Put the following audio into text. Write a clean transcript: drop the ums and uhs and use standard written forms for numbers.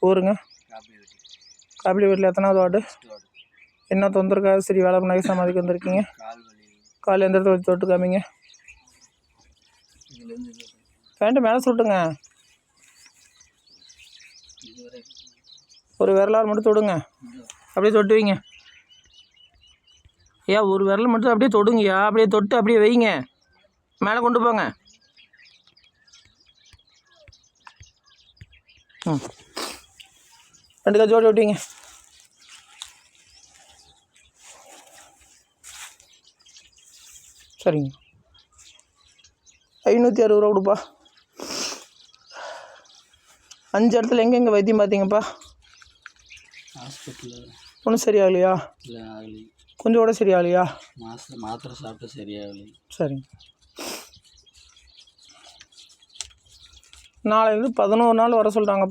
ஊருங்க? காப்பிலி வீட்டில் எத்தனாவது வார்டு? என்ன தொந்தரவுக்காக சரி வேலை பண்ண சமாதிக்கு வந்திருக்கீங்க? கால் எந்த இடத்துல வச்சு தொட்டு காமிங்க. பேண்ட்டு மேலே சுட்டுங்க. ஒரு விரலால் மட்டும் தொடுங்க. அப்படியே தொட்டு வைங்க. ஐயா ஒரு விரல் மட்டும் அப்படியே தொடுங்கய்யா. அப்படியே தொட்டு அப்படியே வைங்க. மேலே கொண்டு போங்க. ரெண்டு கை ஜோடி விட்டீங்க. சரிங்க. 560 ரூபா கொடுப்பா. 5 இடத்துல எங்கெங்கே வைத்தியம் பார்த்தீங்கப்பா? ஹாஸ்பிட்டலில் ஒன்றும் சரியாகலையா? இல்லை ஆகலை. கொஞ்சம் கூட சரியாகலையா? மாத்திரை சாப்பிட்டு சரியாகலை. சரிங்க. நாளையிலேருந்து 11 நாள் வர சொல்கிறாங்கப்பா.